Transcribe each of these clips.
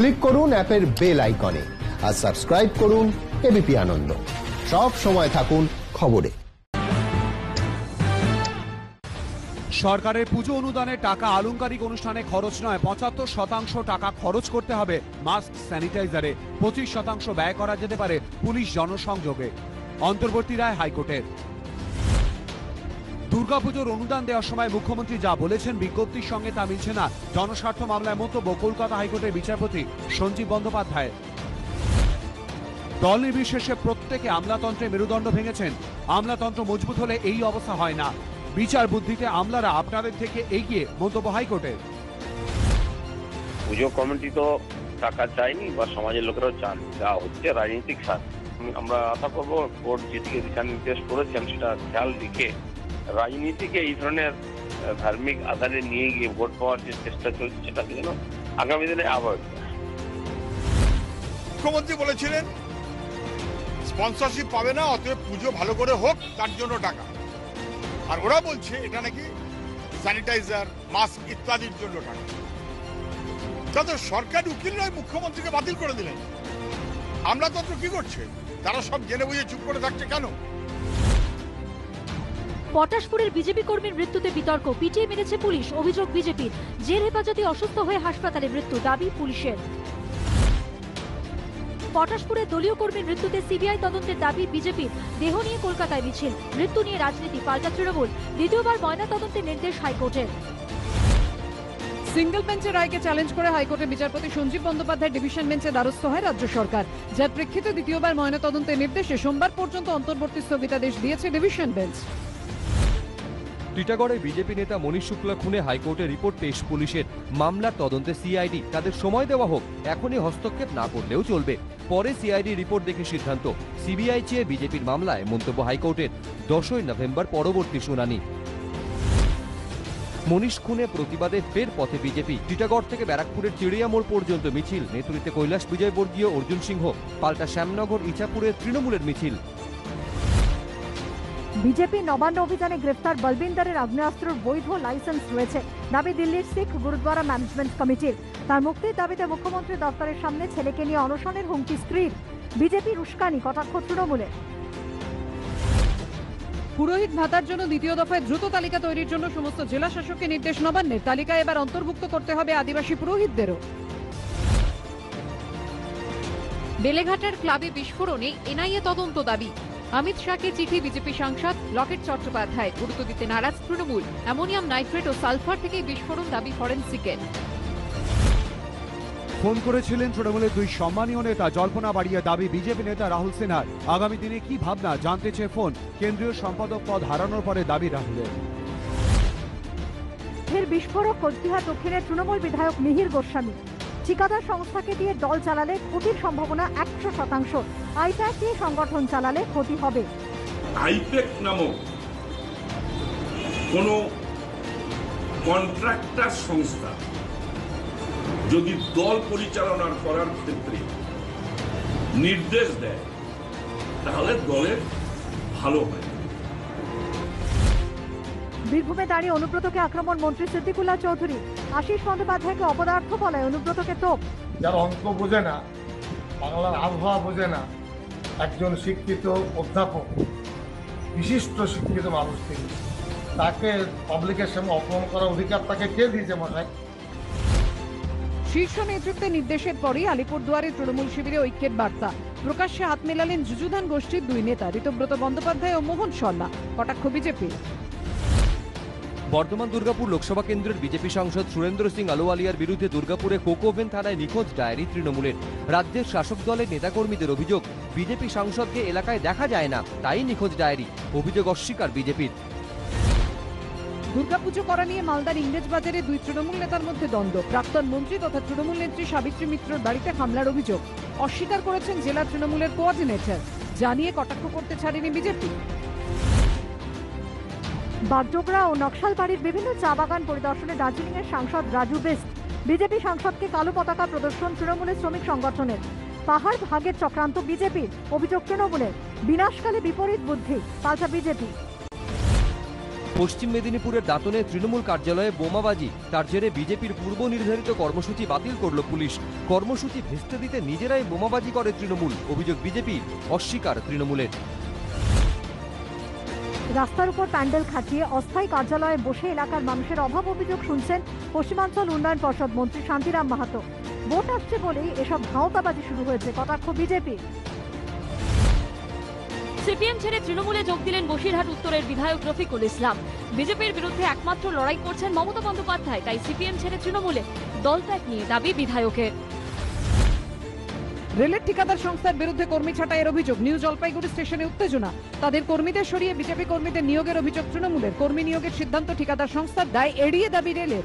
Click করুন অ্যাপের bell আইকনে আর সাবস্ক্রাইব করুন এবিপি আনন্দ। সব সময় থাকুন খবরে। সরকারের পুজো অনুদানের টাকা আলংকারিক অনুষ্ঠানে খরচ নয়, ৭৫% টাকা খরচ করতে হবে মাস্ক স্যানিটাইজারে, 25% ব্যয় করা যেতে পারে পুলিশ জনসংযোগে। অন্তর্বর্তী রায় হাইকোর্টের। দুর্গাপুজোর অনুদান দেওয়ার সময় মুখ্যমন্ত্রী যা বলেছেন বিজ্ঞপ্তির সঙ্গে তা মিলছে না, জনস্বার্থ মামলায় মন্তব্য কলকাতা হাইকোর্টের বিচারপতি সঞ্জীব বন্দ্যোপাধ্যায়। দল নির্বিশেষে প্রত্যেকে আমলাতন্ত্রে মেরুদণ্ড ভেঙেছেন। আমলাতন্ত্র মজবুত হলে এই অবস্থা হয় না। বিচার বুদ্ধিতে আমলারা আপনাদের থেকে এগিয়ে, মন্তব্য হাইকোর্টের। পুজো কমিটি তো টাকা চায়নি বা সমাজের লোকেরাও চান, যা হচ্ছে রাজনৈতিক স্বার্থ। আমরা আশা করবো কোর্ট যেদিকে দিশা নির্দেশ করেছেন সেটা খেয়াল রেখে রাজনীতিকে এই ধরনের ধার্মিক আধারে নিয়ে গিয়ে ভোট পাওয়ার যে চেষ্টা চলছে সেটাকে যেন আগামী দিনে অ্যাভয়েড। মুখ্যমন্ত্রী বলেছিলেন স্পন্সরশিপ পাবে না, অতএব পুজো ভালো করে হোক তার জন্য টাকা। আর ওরা বলছে এটা নাকি স্যানিটাইজার, মাস্ক ইত্যাদির জন্য টাকা। তাদের সরকারি উকিল নয়, মুখ্যমন্ত্রীকে বাতিল করে দিলেন। আমলাতন্ত্র কি করছে? তারা সব জেনে বুঝে চুপ করে থাকছে কেন? পটাশপুরের বিজেপি কর্মীর মৃত্যুতে বিতর্ক, পিটিয়ে মেরেছে পুলিশ, অভিযোগ বিজেপির। জেল হেফাজতে অসুস্থ হয়ে হাসপাতালে মৃত্যু, দাবি পুলিশের। পটাশপুরে দলীয় কর্মীর মৃত্যুতে সিবিআই তদন্তের দাবি বিজেপির। দেহ নিয়ে কলকাতায় মিছিল, মৃত্যু নিয়ে রাজনীতি, পাল্টা তৃণমূল। দ্বিতীয়বার ময়না তদন্তের নির্দেশ হাইকোর্টের। সিঙ্গেল বেঞ্চের রায়কে চ্যালেঞ্জ করে হাইকোর্টের বিচারপতি সঞ্জীব বন্দ্যোপাধ্যায় ডিভিশন বেঞ্চে দ্বারস্থ হয় রাজ্য সরকার, যার প্রেক্ষিতে দ্বিতীয়বার ময়নাতদন্তের নির্দেশে সোমবার পর্যন্ত অন্তর্বর্তী স্থগিতাদেশ দিয়েছে ডিভিশন বেঞ্চ। টিটাগড়ে বিজেপি নেতা মনীষ শুক্লা খুনে হাইকোর্টে রিপোর্ট পেশ পুলিশের। মামলার তদন্তে সিআইডি, তাদের সময় দেওয়া হোক, এখনই হস্তক্ষেপ না করলেও চলবে। পরে সিআইডি রিপোর্ট দেখে সিদ্ধান্ত। সিবিআই চেয়ে বিজেপির মামলায় মন্তব্য হাইকোর্টের। 10ই নভেম্বর পরবর্তী শুনানি। মনীষ খুনে প্রতিবাদে ফের পথে বিজেপি। টিটাগড় থেকে ব্যারাকপুরের চিড়িয়া মোড় পর্যন্ত মিছিল, নেতৃত্বে কৈলাস বিজয়বর্গীয়, অর্জুন সিংহ। পাল্টা শ্যামনগর ইছাপুরের তৃণমূলের মিছিল। বিজেপি নবান্ন অভিযানে গ্রেফতার বলবিন্দরের আগ্নেয়াস্ত্রের বৈধ লাইসেন্স রয়েছে, দাবি দিল্লির শিখ গুরুদ্বারা ম্যানেজমেন্ট কমিটির। তার মুক্তির দাবিতে মুখ্যমন্ত্রী দপ্তরের সামনে ছেলেকে নিয়ে অনশনের হুমকি স্ত্রীর। বিজেপির উস্কানি, কটাক্ষ তৃণমূলের। পুরোহিত ভাতার জন্য দ্বিতীয় দফায় দ্রুত তালিকা তৈরির জন্য সমস্ত জেলা শাসককে নির্দেশ নবান্নের। তালিকায় এবার অন্তর্ভুক্ত করতে হবে আদিবাসী পুরোহিতদেরও। বেলেঘাটার ক্লাবে বিস্ফোরণে এনআইএ তদন্ত দাবি। অমিত শাহকে চিঠি বিজেপি সাংসদ লকেট চট্টোপাধ্যায়, গুরুত্ব দিতে নারাজ তৃণমূল। অ্যামোনিয়াম নাইট্রেট ও সালফার থেকে বিস্ফোরণ, দাবি ফরেনসিকের। ফোন করেছিলেন তৃণমূলের দুই সম্মানীয় নেতা, জল্পনা বাড়িয়ে দাবি বিজেপি নেতা রাহুল সিনহার। আগামী দিনে কি ভাবনা জানতে চেয়ে ফোন, কেন্দ্রীয় সম্পাদক পদ হারানোর পরে দাবি রাহুলের। ফের বিস্ফোরক কোচবিহার দক্ষিণের তৃণমূল বিধায়ক মিহির গোস্বামী। ঠিকাদার সংস্থাকে দিয়ে দল চালালে ক্ষতির সম্ভাবনা 100%। আইপ্যাক দিয়ে সংগঠন চালালে ক্ষতি হবে। আইপ্যাক নামক কোন কন্ট্রাক্টর সংস্থা যদি দল পরিচালনা করার ক্ষেত্রে নির্দেশ দেয় তাহলে দলের ভালো হয়। বীরভূমে দাঁড়িয়ে অনুব্রতকে আক্রমণ মন্ত্রী সিদ্দিকুল্লাহ চৌধুরী। আশিস বন্দ্যোপাধ্যায়কে অপদার্থ বলায় অনুব্রতকে তোপ। যারা অঙ্ক বোঝে না, বাংলার আবহাওয়া বোঝে না, একজন শিক্ষিত অধ্যাপক, বিশিষ্ট শিক্ষিত মানুষ তিনি, তাকে পাবলিকের সামনে অপমান করার অধিকার তাকে কে দিয়েছে মশাই? শীর্ষ নেতৃত্বের নির্দেশের পরই আলিপুরদুয়ারে তৃণমূল শিবিরে ঐক্যের বার্তা। প্রকাশ্যে হাত মেলালেন যুযুধান গোষ্ঠীর দুই নেতা, ঋতব্রত বন্দ্যোপাধ্যায় ও মোহন শর্মা। কটাক্ষ বিজেপি। বর্ধমান দুর্গাপুর লোকসভা কেন্দ্রের বিজেপি সাংসদ সুরেন্দ্র সিং আলুওয়ালিয়ার বিরুদ্ধে দুর্গাপুরে কোকোভেন থানায় নিখোঁজ ডায়েরি তৃণমূলের। রাজ্যের শাসক দলের নেতাকর্মীদের অভিযোগ, বিজেপি সাংসদকে এলাকায় দেখা যায় না, তাই নিখোঁজ ডায়েরি। অভিযোগ অস্বীকার বিজেপির। দুর্গাপুজো করা নিয়ে মালদার ইংরেজবাজারে দুই তৃণমূল নেতার মধ্যে দ্বন্দ্ব। প্রাক্তন মন্ত্রী তথা তৃণমূল নেত্রী সাবিত্রী মিত্রর বাড়িতে হামলার অভিযোগ অস্বীকার করেছেন জেলা তৃণমূলের কোঅর্ডিনেটর, জানিয়ে কটাক্ষ করতে ছাড়েনি বিজেপি। বাগডোগরা ও নকশালবাড়ির বিভিন্ন চা বাগান পরিদর্শনে দার্জিলিং এর সাংসদ রাজু বেস্ট। বিজেপি সাংসদকে কালো পতাকা প্রদর্শন তৃণমূলের শ্রমিক সংগঠনের। পাহাড় ভাগের চক্রান্ত বিজেপির, অভিযোগ তৃণমূলের। বিনাশকালে বিপরীত বুদ্ধি, পাল্টা বিজেপি। পশ্চিম মেদিনীপুরের দাঁতনে তৃণমূল কার্যালয়ে বোমাবাজি, তার জেরে বিজেপির পূর্ব নির্ধারিত কর্মসূচি বাতিল করল পুলিশ। কর্মসূচি ভেস্তে দিতে নিজেরাই বোমাবাজি করে তৃণমূল, অভিযোগ বিজেপির, অস্বীকার তৃণমূলের। রাস্তার উপর প্যান্ডেল খাটিয়ে অস্থায়ী কার্যালয়ে বসে এলাকার মানুষের অভাব অভিযোগ শুনছেন পশ্চিমাঞ্চল উন্নয়ন পর্ষদ মন্ত্রী শান্তিরাম মাহাতো। ভোট আসছে বলেই এসব ভাওতাবাজি শুরু হয়েছে, কটাক্ষ বিজেপি। সিপিএম ছেড়ে তৃণমূলে যোগ দিলেন বসিরহাট উত্তরের বিধায়ক রফিকুল ইসলাম। বিজেপির বিরুদ্ধে একমাত্র লড়াই করছেন মমতা বন্দ্যোপাধ্যায়, তাই সিপিএম ছেড়ে তৃণমূলে দলত্যাগ নিয়ে দাবি বিধায়কের। রেলের ঠিকাদার সংস্থার বিরুদ্ধে কর্মী ছাঁটাইয়ের অভিযোগ, নিউ জলপাইগুড়ি স্টেশনে উত্তেজনা। তাদের কর্মীদের সরিয়ে বিজেপি কর্মীদের নিয়োগের অভিযোগ তৃণমূলের। কর্মী নিয়োগের সিদ্ধান্ত ঠিকাদার সংস্থার, দায় এড়িয়ে দাবি রেলের।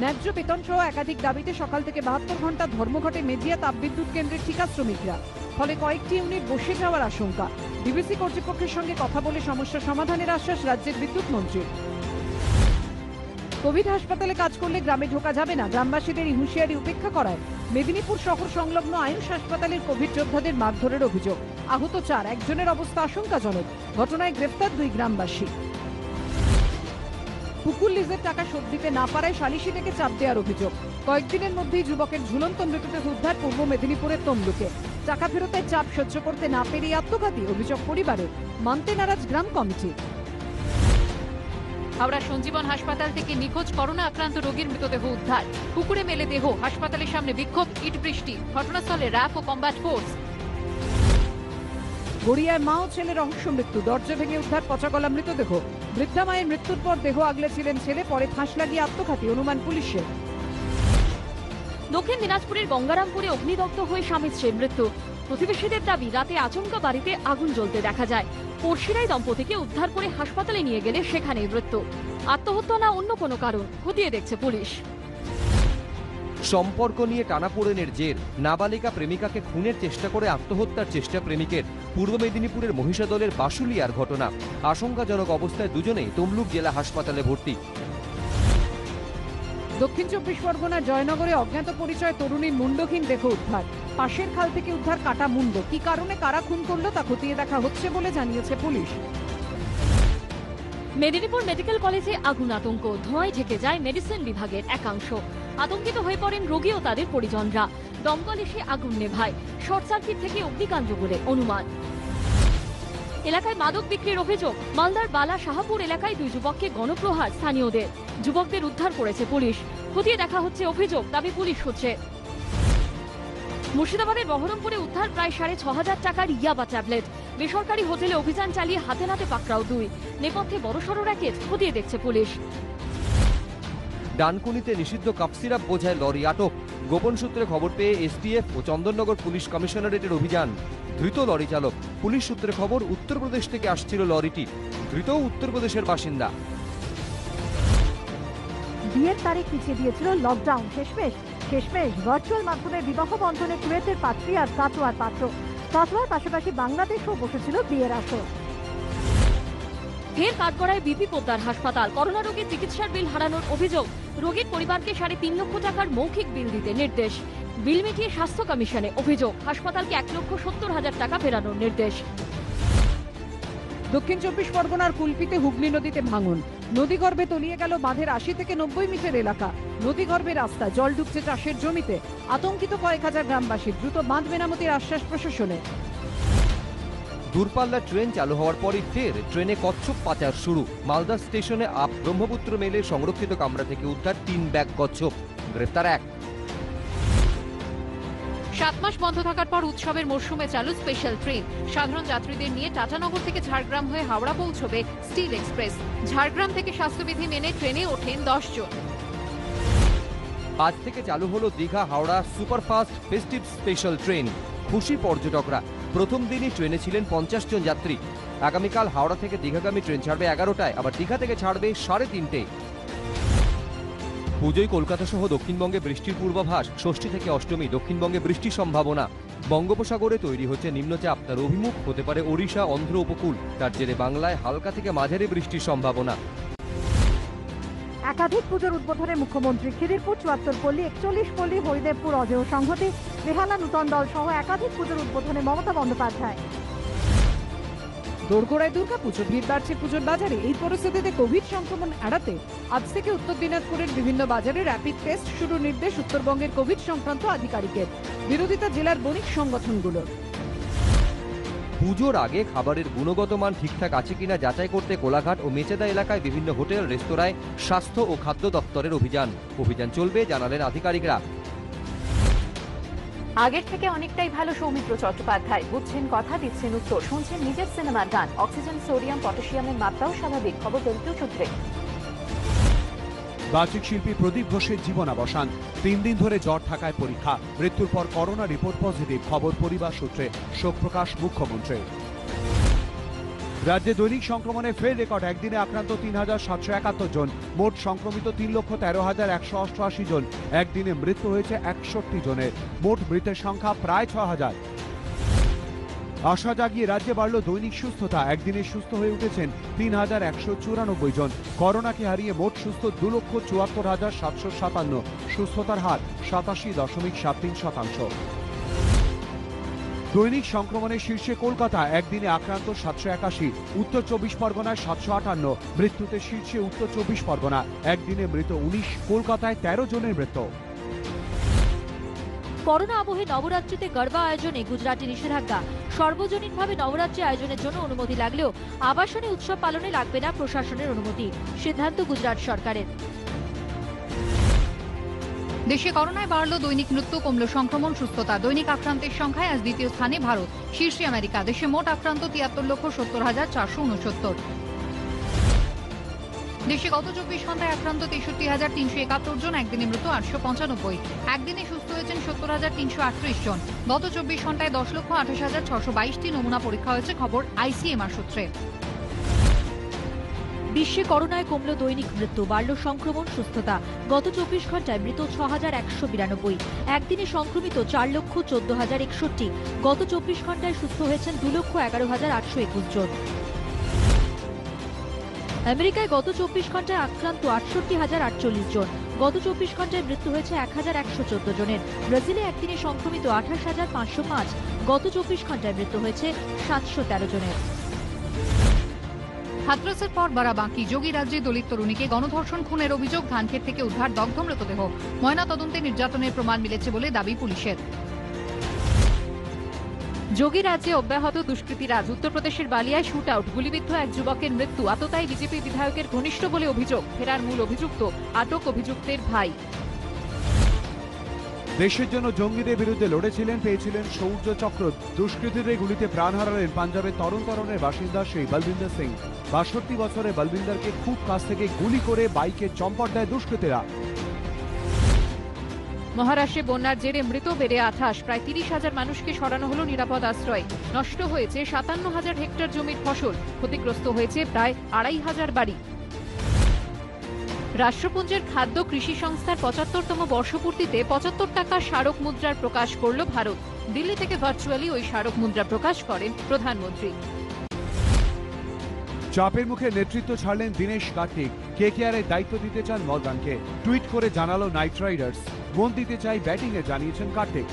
ন্যায্য বেতন সহ একাধিক দাবিতে সকাল থেকে 72 ঘন্টা ধর্মঘটে মেজিয়া তাপবিদ্যুৎ কেন্দ্রের ঠিকা শ্রমিকরা। ফলে কয়েকটি ইউনিট বসে যাওয়ার আশঙ্কা। ডিবিসি কর্তৃপক্ষের সঙ্গে কথা বলে সমস্যা সমাধানের আশ্বাস রাজ্যের বিদ্যুৎ মন্ত্রীর। কোভিড হাসপাতালে কাজ করলে গ্রামে ঢোকা যাবে না, গ্রামবাসীদের হুঁশিয়ারি উপেক্ষা করায় মেদিনীপুর শহর সংলগ্ন আয়ুষ হাসপাতালের কোভিড যোদ্ধাদের মারধরের অভিযোগ। আহত 4, একজনের অবস্থা আশঙ্কাজনক। ঘটনায় গ্রেফতার 2 গ্রামবাসী। পুকুর লিজের টাকা শোধ দিতে না পারায় সালিশি ডেকে চাপ দেওয়ার অভিযোগ। কয়েকদিনের মধ্যেই যুবকের ঝুলন্ত মৃতদেহ উদ্ধার পূর্ব মেদিনীপুরের তমলুকে। টাকা ফেরতের চাপ সহ্য করতে না পেরে আত্মঘাতী, অভিযোগ পরিবারের। মানতে নারাজ গ্রাম কমিটি। হাওড়া সঞ্জীবন হাসপাতাল থেকে নিখোঁজ করোনা আক্রান্ত রোগীর মৃতদেহ উদ্ধার। পুকুরে মেলে দেহ, হাসপাতালের সামনে বিক্ষোভ, ইট বৃষ্টি। ঘটনাস্থলে র্যাব ও কমব্যাট ফোর্স। গড়িয়ায় মা ও ছেলের রহস্য মৃত্যু, দরজা ভেঙে উদ্ধার পচাগলা মৃতদেহ। বৃদ্ধা মায়ের মৃত্যুর পর দেহ আগলেছিলেন ছেলে, পরে ফাঁস লাগিয়ে আত্মঘাতী, অনুমান পুলিশের। দক্ষিণ দিনাজপুরের গঙ্গারামপুরে অগ্নিদগ্ধ হয়ে স্বামী স্ত্রীর মৃত্যু। প্রতিবেশীদের দাবি, রাতে আচমকা বাড়িতে আগুন জ্বলতে দেখা যায়। পড়শিরাই দম্পতিকে উদ্ধার করে হাসপাতালে নিয়ে গেলে সেখানেই মৃত্যু। আত্মহত্যা না অন্য কোনো কারণ খতিয়ে দেখছে পুলিশ। সম্পর্ক নিয়ে টানাপোড়েনের জের, নাবালিকা প্রেমিকাকে খুনের চেষ্টা করে আত্মহত্যার চেষ্টা প্রেমিকের। পূর্ব মেদিনীপুরের মহিষাদলের বাসুলিয়ার ঘটনা। আশঙ্কাজনক অবস্থায় দুজনেই তমলুক জেলা হাসপাতালে ভর্তি। দক্ষিণ 24 পরগনার জয়নগরে অজ্ঞাত পরিচয় তরুণীর মুন্ডহীন দেহ উদ্ধার। পাশের খাল থেকে উদ্ধার কাটা মুন্ড। কি কারণে কারা খুন করলো তা খতিয়ে দেখা হচ্ছে বলে জানিয়েছে পুলিশ। মেদিনীপুর মেডিকেল কলেজে আগুন আতঙ্ক, ধোঁয়ায় ঢেকে যায় মেডিসিন বিভাগের একাংশ। আতঙ্কিত হয়ে পড়েন রোগী ও তাদের পরিজনরা। দমকল এসে আগুন নেভায়। শর্ট সার্কিট থেকে অগ্নিকাণ্ড বলে অনুমান। এলাকায় মাদক বিক্রির অভিযোগ, মালদার বালা শাহপুর এলাকায় 2 যুবককে গণপ্রহার স্থানীয়দের। যুবকদের উদ্ধার করেছে পুলিশ। খতিয়ে দেখা হচ্ছে অভিযোগ, দাবি পুলিশ হচ্ছে। মুর্শিদাবাদের বহরমপুরে উদ্ধার প্রায় 6,500 টাকার ইয়াবা ট্যাবলেট। বেসরকারি হোটেলে অভিযান চালিয়ে হাতে নাতে পাকড়াও 2। নেপথ্যে বড়সড় র্যাকেট, খতিয়ে দেখছে পুলিশ। ডানকুনিতে নিষিদ্ধ কাপ সিরাপ বোঝায় লরি আটক। গোপন সূত্রে খবর পেয়ে এসটিএফ ও চন্দননগর পুলিশ কমিশনারেটের অভিযান। ধৃত লরি চালক। পুলিশ সূত্রে খবর, উত্তরপ্রদেশ থেকে আসছিল লরিটি। ধৃত উত্তরপ্রদেশের বাসিন্দা। বিয়ের তারিখ পিছিয়ে দিয়েছিল লকডাউন। শেষমেশ ভার্চুয়াল মাধ্যমে বিবাহ বন্ধনে কুয়েতের পাত্রী আর কাটোয়ার পাত্র। কাটোয়ার পাশাপাশি বাংলাদেশও বসেছিল বিয়ের আসর। ফের কাঠগড়ায় বিপি পোদ্দার হাসপাতাল। করোনা রোগীর চিকিৎসার বিল হারানোর অভিযোগ। রোগীর পরিবারকে 3.5 লক্ষ টাকার মৌখিক বিল দিতে নির্দেশ। বিল মিটিয়ে স্বাস্থ্য কমিশনে অভিযোগ। হাসপাতালকে 1,70,000 টাকা ফেরানোর নির্দেশ। দক্ষিণ 24 পরগনার কুলপিতে হুগলি নদীতে ভাঙন। নদীগর্ভে তলিয়ে গেল বাঁধের 80 থেকে 90 মিটার এলাকা। নদীগর্ভে রাস্তা, জল ঢুকছে চাষের জমিতে। আতঙ্কিত কয়েক হাজার গ্রামবাসী। দ্রুত বাঁধ মেরামতির আশ্বাস প্রশাসনের। দূরপাল্লার ট্রেন চালু হওয়ার পরই ফের ট্রেনে কচ্ছপ পাচার শুরু। মালদা স্টেশনে আপ ব্রহ্মপুত্র মেলের সংরক্ষিত কামরা থেকে উদ্ধার 3 ব্যাগ কচ্ছপ। গ্রেফতার 1। 7 মাস বন্ধ থাকার পর উৎসবের মরশুমে চালু স্পেশাল ট্রেন। সাধারণ যাত্রীদের নিয়ে টাটানগর থেকে ঝাড়গ্রাম হয়ে হাওড়া পৌঁছবে স্টিল এক্সপ্রেস। ঝাড়গ্রাম থেকে স্বাস্থ্যবিধি মেনে ট্রেনে ওঠেন 10 জন। আজ থেকে চালু হলো Digha Howrah superfast festive special train. খুশি পর্যটকরা। প্রথম দিনই ট্রেনে ছিলেন 50 জন যাত্রী। আগামীকাল হাওড়া থেকে দীঘাগামী ট্রেন ছাড়বে 11টায়, আবার দীঘা থেকে ছাড়বে 3:30টায়। পুজোয় কলকাতা সহ দক্ষিণবঙ্গে বৃষ্টির পূর্বাভাস। ষষ্ঠী থেকে অষ্টমী দক্ষিণবঙ্গে বৃষ্টির সম্ভাবনা। বঙ্গোপসাগরে তৈরি হচ্ছে নিম্নচাপ, তার অভিমুখ হতে পারে ওড়িশা, অন্ধ্র উপকূল। তার জেরে বাংলায় হালকা থেকে মাঝারি বৃষ্টির সম্ভাবনা। একাধিক পুজোর উদ্বোধনে মুখ্যমন্ত্রী। খিদিরপুর 74 পল্লী, 41 পল্লী, হরিদেবপুর অজেয় সংহতি, বেহালা নূতন দল সহ একাধিক পুজোর উদ্বোধনে মমতা বন্দ্যোপাধ্যায়। দোরগোড়ায় দুর্গাপুজো, ভিড় বাড়ছে পুজোর বাজারে। এই পরিস্থিতিতে কোভিড সংক্রমণ এড়াতে আজ থেকে উত্তর দিনাজপুরের বিভিন্ন বাজারে র্যাপিড টেস্ট শুরুর নির্দেশ উত্তরবঙ্গের কোভিড সংক্রান্ত আধিকারিকের। বিরোধিতা জেলার বণিক সংগঠনগুলোর। পুজোর আগে খাবারের গুণগত মান ঠিকঠাক আছে কিনা যাচাই করতে কোলাঘাট ও মেচেদা এলাকায় বিভিন্ন হোটেল রেস্তোরাঁয় স্বাস্থ্য ও খাদ্য দপ্তরের অভিযান চলবে, জানালেন আধিকারিকরা। আগের থেকে অনেকটাই ভালো সৌমিত্র চট্টোপাধ্যায়। বুঝছেন কথা, দিচ্ছেন উত্তর, শুনছেন নিজের সিনেমার গান। অক্সিজেন, সোডিয়াম, পটাশিয়ামের মাত্রাও স্বাভাবিক। খবর দলিত সূত্রে। বাচিক শিল্পী প্রদীপ ঘোষের জীবনাবসান। 3 দিন ধরে জ্বর থাকায় পরীক্ষা, মৃত্যুর পর করোনা রিপোর্ট পজিটিভ। খবর পরিবার সূত্রে। শোক প্রকাশ মুখ্যমন্ত্রী। রাজ্যে দৈনিক সংক্রমণে ফের রেকর্ড। একদিনে আক্রান্ত 3,771 জন, মোট সংক্রমিত 3,13,188 জন। একদিনে মৃত্যু হয়েছে 61 জনের, মোট মৃতের সংখ্যা প্রায় 6,000। আশা জাগিয়ে রাজ্যে বাড়ল দৈনিক সুস্থতা। একদিনে সুস্থ হয়ে উঠেছেন 3,194 জন। করোনাকে হারিয়ে মোট সুস্থ 2,74,757। সুস্থতার হার 87.73%। দৈনিক সংক্রমণের শীর্ষে কলকাতা। একদিনে আক্রান্ত 781, উত্তর 24 পরগনায় 758। মৃত্যুতে শীর্ষে উত্তর 24 পরগনা। একদিনে মৃত 19, কলকাতায় 13 জনের মৃত্যু। করোনা আবহে নবরাত্রিতে গরবা আয়োজনে গুজরাটে নিষেধাজ্ঞা। সর্বজনীনভাবে নবরাত্রি আয়োজনের জন্য অনুমতি লাগলেও আবাসনে উৎসব পালনে লাগবে না প্রশাসনের অনুমতি। সিদ্ধান্ত গুজরাট সরকারের। দেশে করোনায় বাড়ল দৈনিক মৃত্যু, কমল সংক্রমণ সুস্থতা। দৈনিক আক্রান্তের সংখ্যায় আজ দ্বিতীয় স্থানে ভারত, শীর্ষে আমেরিকা। দেশে মোট আক্রান্ত 73,70,469। দেশে গত 24 ঘন্টায় আক্রান্ত 63,371 জন। একদিনে মৃত 895। একদিনে সুস্থ হয়েছেন 70,338 জন। গত 24 ঘন্টায় 10,28,622টি নমুনা পরীক্ষা হয়েছে। খবর আইসিএমআর সূত্রে। বিশ্বে করোনায় কমল দৈনিক মৃত্যু, বাড়ল সংক্রমণ সুস্থতা। গত 24 ঘন্টায় মৃত 6,192। একদিনে সংক্রমিত 4,14,061। গত 24 ঘন্টায় সুস্থ হয়েছেন 2,11,821 জন। আমেরিকায় গত 24 ঘন্টায় আক্রান্ত 68,048 জন। গত 24 ঘন্টায় মৃত্যু হয়েছে 1,114 জনের। ব্রাজিলে একদিনে সংক্রমিত 28,505। গত 24 ঘন্টায় মৃত্যু হয়েছে 713 জনের। হাতরাসের পর বাড়া বাকি। যোগী রাজ্যে দলিত তরুণীকে গণধর্ষণ খুনের অভিযোগ। ধানক্ষেত থেকে উদ্ধার দগ্ধ মৃতদেহ। ময়না তদন্তে নির্যাতনের প্রমাণ মিলেছে বলে দাবি পুলিশের। যোগী রাজ্যে অব্যাহত দুষ্কৃতিরাজ। উত্তরপ্রদেশের বালিয়ায় শুট আউট, গুলিবিদ্ধ এক যুবকের মৃত্যু। আততায়ী বিজেপি বিধায়কের ঘনিষ্ঠ বলে অভিযোগ। ফেরার মূল অভিযুক্ত আটক অভিযুক্তের ভাই। দেশের জন্য জঙ্গিদের বিরুদ্ধে লড়েছিলেন, পেয়েছিলেন শৌর্য চক্র। দুষ্কৃতীদের গুলিতে প্রাণ হারালেন পাঞ্জাবের তরণের বাসিন্দা সেই বলবিন্দর সিং। 62 বছরের বলবিন্দরকে খুব কাছ থেকে গুলি করে বাইকে চম্পট দেয় দুষ্কৃতীরা। মহারাষ্ট্রে বন্যার জেরে মৃত বেড়ে 28। প্রায় 30,000 মানুষকে সরানো হলো নিরাপদ আশ্রয়। নষ্ট হয়েছে 57,000 হেক্টর জমির ফসল। ক্ষতিগ্রস্ত হয়েছে প্রায় 2,500 বাড়ি। রাষ্ট্রপুঞ্জের খাদ্য কৃষি সংস্থার 75তম বর্ষপূর্তিতে 75 টাকা স্মারক মুদ্রার প্রকাশ করল ভারত। দিল্লি থেকে ভার্চুয়ালি ওই স্মারক মুদ্রা প্রকাশ করেন প্রধানমন্ত্রী। চাপের মুখে নেতৃত্ব ছাড়লেন দীনেশ কার্তিক। কেকেআরের দায়িত্ব দিতে চান মর্গানকে। টুইট করে জানালো নাইট রাইডার্স, মন দিতে চাই ব্যাটিংয়ে, জানিয়েছেন কার্তিক।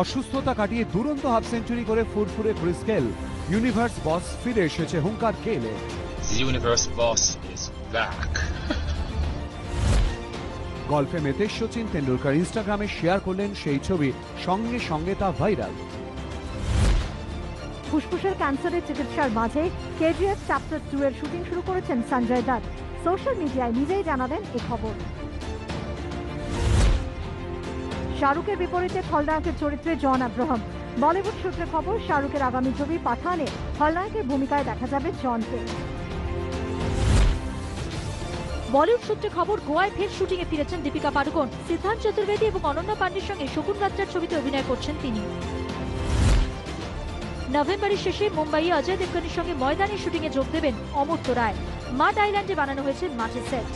অসুস্থতা কাটিয়ে দুরন্ত হাফ সেঞ্চুরি করে ফুরফুরে ক্রিস গেল। ইউনিভার্স বস ফিরে এসেছে, হুঙ্কার গেলে। গল্ফে মেতে সচিন তেন্ডুলকর ইনস্টাগ্রামে শেয়ার করলেন সেই ছবি, সঙ্গে সঙ্গে তা ভাইরাল। ফুসফুসের ক্যান্সারের চিকিৎসার মাঝে কেজিএফ চ্যাপ্টার 2 এর শুটিং শুরু করেছেন সঞ্জয় দত্ত। সোশ্যাল মিডিয়ায় নিজেই জানালেন এই খবর। শাহরুখের বিপরীতে খলনায়কের চরিত্রে জন আব্রাহাম। বলিউড সূত্রে খবর, শাহরুখের আগামী ছবি পাঠানে খলনায়কের ভূমিকায় দেখা যাবে জনকে। বলিউড সূত্রে খবর, গোয়ায় ফের শুটিংয়ে ফিরেছেন দীপিকা পাড়ুকোন। সিদ্ধার্থ চতুর্বেদী এবং অনন্যা পান্ডের সঙ্গে শকুন বাচ্চার ছবিতে অভিনয় করছেন তিনি। নভেম্বরের শেষে মুম্বাইয়ে অজয় দেবগনের সঙ্গে ময়দানের শুটিংয়ে যোগ দেবেন অমর্ত্য রায়। মাড আইল্যান্ডে বানানো হয়েছে মাঠের সেট।